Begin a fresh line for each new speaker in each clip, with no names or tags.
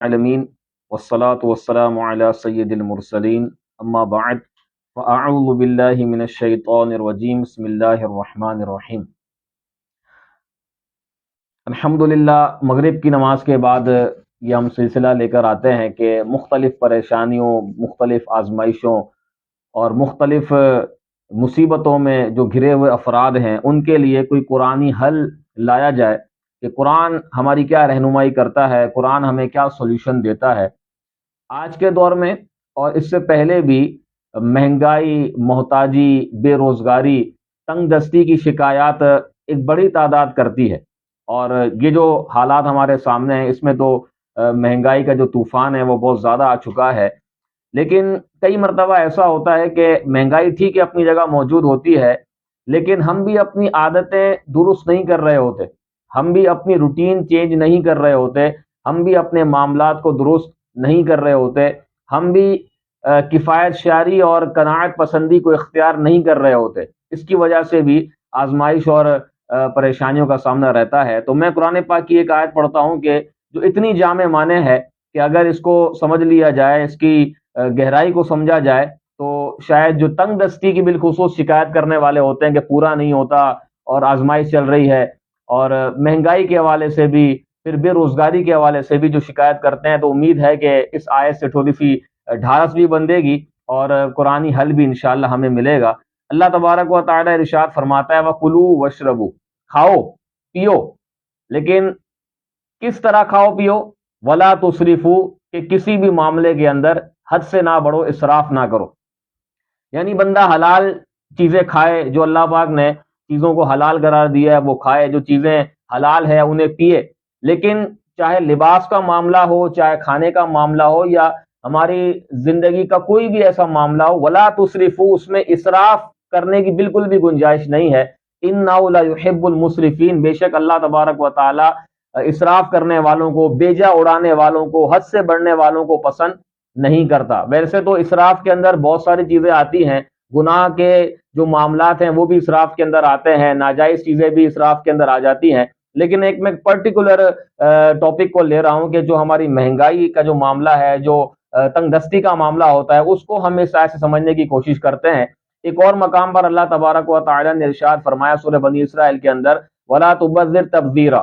العالمین والصلاة والسلام علی سید المرسلین اما بعد فاعوذ باللہ من الشیطان الرجیم بسم اللہ الرحمن الرحیم۔ الحمدللہ مغرب کی نماز کے بعد یہ ہم سلسلہ لے کر آتے ہیں کہ مختلف پریشانیوں، مختلف آزمائشوں اور مختلف مصیبتوں میں جو گھرے ہوئے افراد ہیں ان کے لیے کوئی قرآنی حل لایا جائے کہ قرآن ہماری کیا رہنمائی کرتا ہے، قرآن ہمیں کیا سولوشن دیتا ہے۔ آج کے دور میں اور اس سے پہلے بھی مہنگائی، محتاجی، بے روزگاری، تنگ دستی کی شکایات ایک بڑی تعداد کرتی ہے، اور یہ جو حالات ہمارے سامنے ہیں اس میں تو مہنگائی کا جو طوفان ہے وہ بہت زیادہ آ چکا ہے۔ لیکن کئی مرتبہ ایسا ہوتا ہے کہ مہنگائی ٹھیک ہے اپنی جگہ موجود ہوتی ہے، لیکن ہم بھی اپنی عادتیں درست نہیں کر رہے ہوتے، ہم بھی اپنی روٹین چینج نہیں کر رہے ہوتے، ہم بھی اپنے معاملات کو درست نہیں کر رہے ہوتے، ہم بھی کفایت شعری اور قناعت پسندی کو اختیار نہیں کر رہے ہوتے۔ اس کی وجہ سے بھی آزمائش اور پریشانیوں کا سامنا رہتا ہے۔ تو میں قرآن پاک کی ایک آیت پڑھتا ہوں کہ جو اتنی جامع معنی ہے کہ اگر اس کو سمجھ لیا جائے، اس کی گہرائی کو سمجھا جائے، تو شاید جو تنگ دستی کی بالخصوص شکایت کرنے والے ہوتے ہیں کہ پورا نہیں ہوتا اور آزمائش چل رہی ہے، اور مہنگائی کے حوالے سے بھی، پھر بے روزگاری کے حوالے سے بھی جو شکایت کرتے ہیں، تو امید ہے کہ اس آیت سے تھوڑی سی ڈھارس بھی بندھے گی اور قرآنی حل بھی انشاءاللہ ہمیں ملے گا۔ اللہ تبارک و تعالی ارشاد فرماتا ہے وَكُلُوا وَاشْرَبُوا، کھاؤ پیو، لیکن کس طرح کھاؤ پیو؟ وَلَا تُسْرِفُوا، کہ کسی بھی معاملے کے اندر حد سے نہ بڑھو، اسراف نہ کرو۔ یعنی بندہ حلال چیزیں کھائے، جو اللہ پاک نے چیزوں کو حلال قرار دیا ہے وہ کھائے، جو چیزیں حلال ہے انہیں پیے، لیکن چاہے لباس کا معاملہ ہو، چاہے کھانے کا معاملہ ہو، یا ہماری زندگی کا کوئی بھی ایسا معاملہ ہو، ولا تسرفو، اس میں اسراف کرنے کی بالکل بھی گنجائش نہیں ہے۔ انہ لا یحب المسرفین، بے شک اللہ تبارک و تعالی اسراف کرنے والوں کو، بیجا اڑانے والوں کو، حد سے بڑھنے والوں کو پسند نہیں کرتا۔ ویسے تو اسراف کے اندر بہت ساری چیزیں آتی ہیں، گناہ کے جو معاملات ہیں وہ بھی اسراف کے اندر آتے ہیں، ناجائز چیزیں بھی اسراف کے اندر آ جاتی ہیں، لیکن ایک میں پرٹیکولر ٹاپک کو لے رہا ہوں کہ جو ہماری مہنگائی کا جو معاملہ ہے، جو تنگ دستی کا معاملہ ہوتا ہے، اس کو ہم اس طرح سے سمجھنے کی کوشش کرتے ہیں۔ ایک اور مقام پر اللہ تبارک و تعالی نے ارشاد فرمایا سورہ بنی اسرائیل کے اندر وَلَا تُبَذِّرْ تَبْذِيرًا،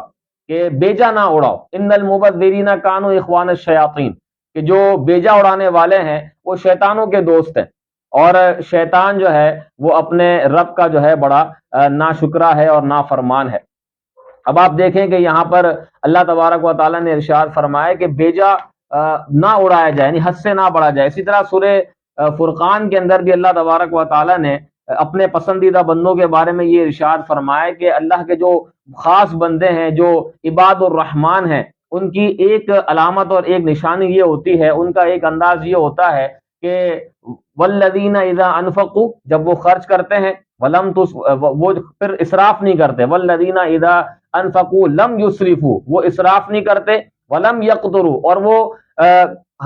کہ بیجا نہ اڑاؤ، ان المبذرین کانوا اخوان الشیاطین، کہ جو بیجا اڑانے والے ہیں وہ شیطانوں کے دوست ہیں، اور شیطان جو ہے وہ اپنے رب کا جو ہے بڑا ناشکرا ہے اور نافرمان ہے۔ اب آپ دیکھیں کہ یہاں پر اللہ تبارک و تعالیٰ نے ارشاد فرمایا کہ بیجا نہ اڑایا جائے، یعنی حد سے نہ بڑھا جائے۔ اسی طرح سورہ فرقان کے اندر بھی اللہ تبارک و تعالیٰ نے اپنے پسندیدہ بندوں کے بارے میں یہ ارشاد فرمایا کہ اللہ کے جو خاص بندے ہیں، جو عباد الرحمن ہیں، ان کی ایک علامت اور ایک نشانی یہ ہوتی ہے، ان کا ایک انداز یہ ہوتا ہے کہ والذین اذا انفقوا، جب وہ خرچ کرتے ہیں، وہ پھر اسراف نہیں کرتے، والذین اذا انفقوا لم یسرفوا، وہ اسراف نہیں کرتے، ولم یقتروا، اور وہ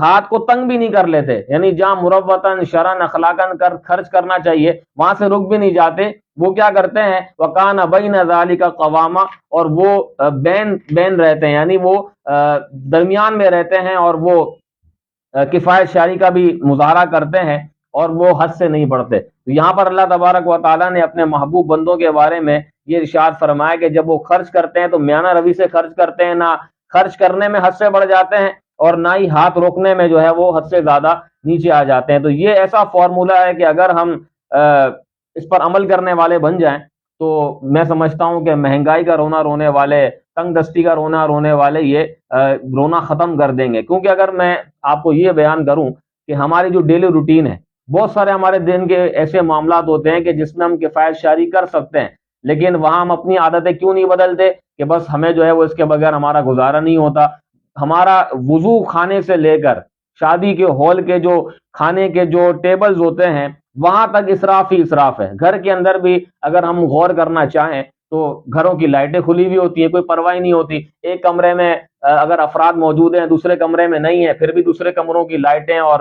ہاتھ کو تنگ بھی نہیں کر لیتے، یعنی جہاں مروتاً شرعاً اخلاقاً خرچ کرنا چاہیے وہاں سے رک بھی نہیں جاتے، وہ کیا کرتے ہیں وکان بین ذالک قواما، اور وہ بین رہتے ہیں، یعنی وہ درمیان میں رہتے ہیں، اور وہ کفایت شعری کا بھی مظاہرہ کرتے ہیں، اور وہ حد سے نہیں بڑھتے۔ تو یہاں پر اللہ تبارک و تعالیٰ نے اپنے محبوب بندوں کے بارے میں یہ ارشاد فرمایا کہ جب وہ خرچ کرتے ہیں تو میانہ روی سے خرچ کرتے ہیں، نہ خرچ کرنے میں حد سے بڑھ جاتے ہیں، اور نہ ہی ہاتھ روکنے میں جو ہے وہ حد سے زیادہ نیچے آ جاتے ہیں۔ تو یہ ایسا فارمولہ ہے کہ اگر ہم اس پر عمل کرنے والے بن جائیں تو میں سمجھتا ہوں کہ مہنگائی کا رونا رونے والے، تنگ دستی کا رونا رونے والے یہ رونا ختم کر دیں گے۔ کیونکہ اگر میں آپ کو یہ بیان کروں کہ ہماری جو ڈیلی روٹین ہے، بہت سارے ہمارے دن کے ایسے معاملات ہوتے ہیں کہ جس میں ہم کفایت شعری کر سکتے ہیں، لیکن وہاں ہم اپنی عادتیں کیوں نہیں بدلتے کہ بس ہمیں جو ہے وہ اس کے بغیر ہمارا گزارا نہیں ہوتا۔ ہمارا وضو کھانے سے لے کر شادی کے ہال کے جو کھانے کے جو ٹیبلز ہوتے ہیں وہاں تک اسراف ہی اسراف ہے۔ گھر کے اندر بھی اگر ہم غور کرنا چاہیں تو گھروں کی لائٹیں کھلی ہوئی ہوتی ہیں، کوئی پرواہ نہیں ہوتی۔ ایک کمرے میں اگر افراد موجود ہیں، دوسرے کمرے میں نہیں ہے، پھر بھی دوسرے کمروں کی لائٹیں اور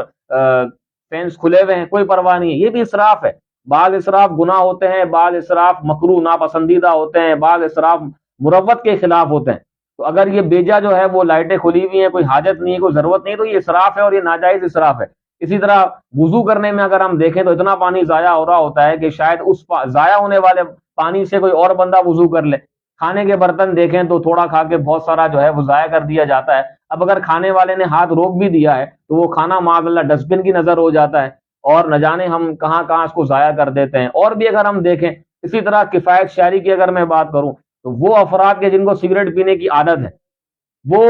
فینس کھلے ہوئے ہیں، کوئی پرواہ نہیں ہے۔ یہ بھی اسراف ہے۔ بعض اسراف گناہ ہوتے ہیں، بعض اسراف مکروہ ناپسندیدہ ہوتے ہیں، بعض اسراف مروت کے خلاف ہوتے ہیں۔ تو اگر یہ بیجا جو ہے وہ لائٹیں کھلی ہوئی ہیں، کوئی حاجت نہیں ہے، کوئی ضرورت نہیں ہے، تو یہ اسراف ہے اور یہ ناجائز اسراف ہے۔ اسی طرح وضو کرنے میں اگر ہم دیکھیں تو اتنا پانی ضائع ہو رہا ہوتا ہے کہ شاید اس ضائع ہونے والے پانی سے کوئی اور بندہ وضو کر لے۔ کھانے کے برتن دیکھیں تو تھوڑا کھا کے بہت سارا جو ہے وہ ضائع کر دیا جاتا ہے۔ اب اگر کھانے والے نے ہاتھ روک بھی دیا ہے تو وہ کھانا معاذ اللہ ڈسٹ بن کی نظر ہو جاتا ہے، اور نہ جانے ہم کہاں کہاں اس کو ضائع کر دیتے ہیں۔ اور بھی اگر ہم دیکھیں، اسی طرح کفایت شعری کی اگر میں بات کروں تو وہ افراد کے جن کو سگریٹ پینے کی عادت ہے، وہ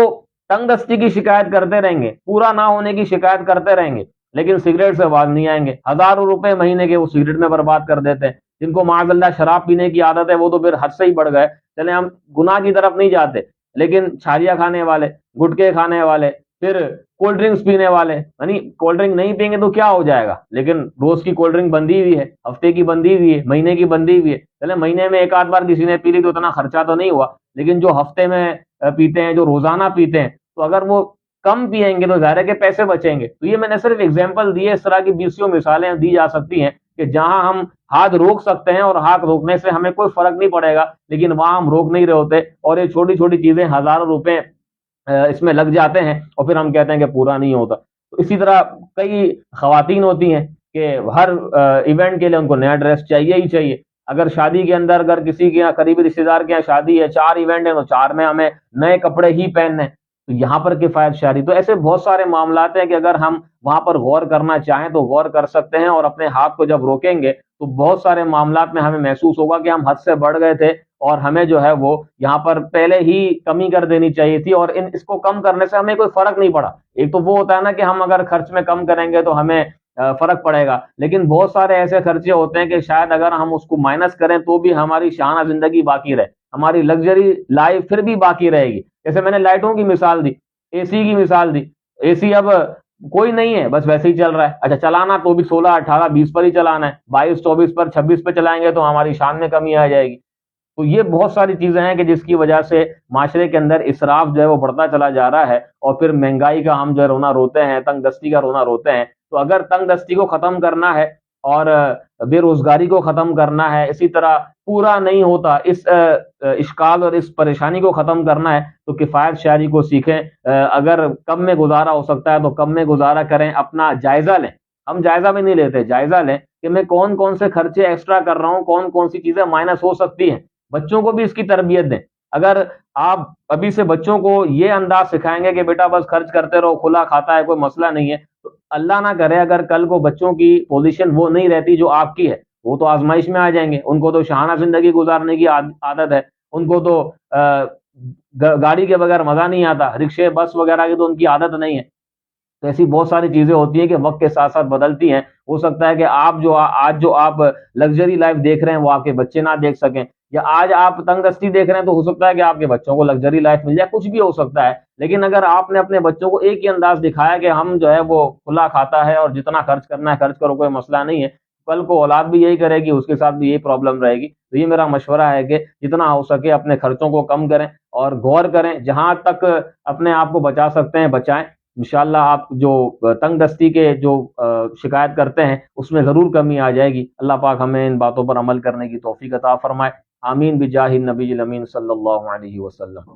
تنگ دستی کی شکایت کرتے رہیں گے، پورا نہ ہونے کی شکایت کرتے رہیں گے، لیکن سگریٹ سے باز نہیں آئیں گے۔ ہزاروں روپے مہینے کے وہ سگریٹ میں برباد کر دیتے ہیں۔ جن کو معاذ اللہ شراب پینے کی عادت ہے وہ تو پھر حد سے ہی بڑھ گئے، چلے ہم گناہ کی طرف نہیں جاتے، لیکن چھالیاں کھانے والے، گٹکے کھانے والے، پھر کولڈ ڈرنکس پینے والے، یعنی کولڈ ڈرنک نہیں پئیں گے تو کیا ہو جائے گا، لیکن روز کی کولڈ ڈرنک بندی ہوئی ہے، ہفتے کی بندی ہوئی ہے، مہینے کی بندی ہوئی ہے، چلے مہینے میں ایک آدھ بار کسی نے پی لی تو اتنا خرچہ تو نہیں ہوا، لیکن جو ہفتے میں پیتے ہیں، جو روزانہ پیتے ہیں، تو اگر وہ کم پیئیں گے تو ظاہر ہے کہ پیسے بچیں گے۔ تو یہ میں نے صرف اگزامپل دی ہے، اس طرح کی بیسیوں مثالیں دی جا سکتی ہیں کہ جہاں ہم ہاتھ روک سکتے ہیں اور ہاتھ روکنے سے ہمیں کوئی فرق نہیں پڑے گا، لیکن وہاں ہم روک نہیں رہے ہوتے اور یہ چھوٹی چھوٹی چیزیں ہزاروں روپے اس میں لگ جاتے ہیں اور پھر ہم کہتے ہیں کہ پورا نہیں ہوتا۔ تو اسی طرح کئی خواتین ہوتی ہیں کہ ہر ایونٹ کے لیے ان کو نیا ڈریس چاہیے ہی چاہیے۔ اگر شادی کے اندر اگر کسی کے یہاں قریبی رشتے دار کے یہاں شادی ہے، 4 ایونٹ ہیں تو 4 میں ہمیں نئے کپڑے ہی پہننے ہیں، تو یہاں پر کفایت شعری۔ تو ایسے بہت سارے معاملات ہیں کہ اگر ہم وہاں پر غور کرنا چاہیں تو غور کر سکتے ہیں، اور اپنے ہاتھ کو جب روکیں گے تو بہت سارے معاملات میں ہمیں محسوس ہوگا کہ ہم حد سے بڑھ گئے تھے اور ہمیں جو ہے وہ یہاں پر پہلے ہی کمی کر دینی چاہیے تھی، اور اس کو کم کرنے سے ہمیں کوئی فرق نہیں پڑا۔ ایک تو وہ ہوتا ہے نا کہ ہم اگر خرچ میں کم کریں گے تو ہمیں فرق پڑے گا، لیکن بہت سارے ایسے خرچے ہوتے ہیں کہ شاید اگر ہم اس کو مائنس کریں تو بھی ہماری شانہ زندگی باقی رہے، ہماری لگژری لائف پھر بھی باقی رہے گی۔ جیسے میں نے لائٹوں کی مثال دی، اے سی کی مثال دی، اے سی اب کوئی نہیں ہے، بس ویسے ہی چل رہا ہے، اچھا چلانا تو بھی 16 18 20 پر ہی چلانا ہے، 22 24 پر 26 پہ چلائیں گے تو ہماری شان میں کمی آ جائے گی۔ تو یہ بہت ساری چیزیں ہیں کہ جس کی وجہ سے معاشرے کے اندر اسراف جو ہے وہ بڑھتا چلا جا رہا ہے، اور پھر مہنگائی کا ہم جو ہے رونا روتے ہیں، تنگ دستی کا رونا روتے ہیں۔ تو اگر تنگ دستی کو ختم کرنا ہے اور بے روزگاری کو ختم کرنا ہے، اسی طرح پورا نہیں ہوتا اس اشکال اور اس پریشانی کو ختم کرنا ہے تو کفایت شعری کو سیکھیں۔ اگر کم میں گزارا ہو سکتا ہے تو کم میں گزارا کریں، اپنا جائزہ لیں۔ ہم جائزہ بھی نہیں لیتے، جائزہ لیں کہ میں کون کون سے خرچے ایکسٹرا کر رہا ہوں، کون کون سی چیزیں مائنس ہو سکتی ہیں۔ بچوں کو بھی اس کی تربیت دیں۔ اگر آپ ابھی سے بچوں کو یہ انداز سکھائیں گے کہ بیٹا بس خرچ کرتے رہو، کھلا کھاتا ہے، کوئی مسئلہ نہیں ہے، تو اللہ نہ کرے اگر کل کو بچوں کی پوزیشن وہ نہیں رہتی جو آپ کی ہے، وہ تو آزمائش میں آ جائیں گے۔ ان کو تو شاہانہ زندگی گزارنے کی عادت ہے، ان کو تو گاڑی کے بغیر مزہ نہیں آتا، رکشے بس وغیرہ کی تو ان کی عادت نہیں ہے۔ تو ایسی بہت ساری چیزیں ہوتی ہیں کہ وقت کے ساتھ ساتھ بدلتی ہیں۔ ہو سکتا ہے کہ آج جو آپ لگژری لائف دیکھ رہے ہیں وہ آپ کے بچے نہ دیکھ سکیں، یا آج آپ تنگ دستی دیکھ رہے ہیں تو ہو سکتا ہے کہ آپ کے بچوں کو لگژری لائف مل جائے، کچھ بھی ہو سکتا ہے۔ لیکن اگر آپ نے اپنے بچوں کو ایک ہی انداز دکھایا کہ ہم جو ہے وہ کھلا کھاتا ہے اور جتنا خرچ کرنا ہے خرچ کرو، کوئی مسئلہ نہیں ہے، کل کو اولاد بھی یہی کرے گی، اس کے ساتھ بھی یہی پرابلم رہے گی۔ تو یہ میرا مشورہ ہے کہ جتنا ہو سکے اپنے خرچوں کو کم کریں اور غور کریں، جہاں تک اپنے آپ کو بچا سکتے ہیں بچائیں۔ انشاءاللہ آپ جو تنگ دستی کے جو شکایت کرتے ہیں اس میں ضرور کمی آ جائے گی۔ اللہ پاک ہمیں ان باتوں پر عمل کرنے کی توفیق عطا فرمائے۔ آمین بجاہ النبی الامین صلی اللہ علیہ وسلم۔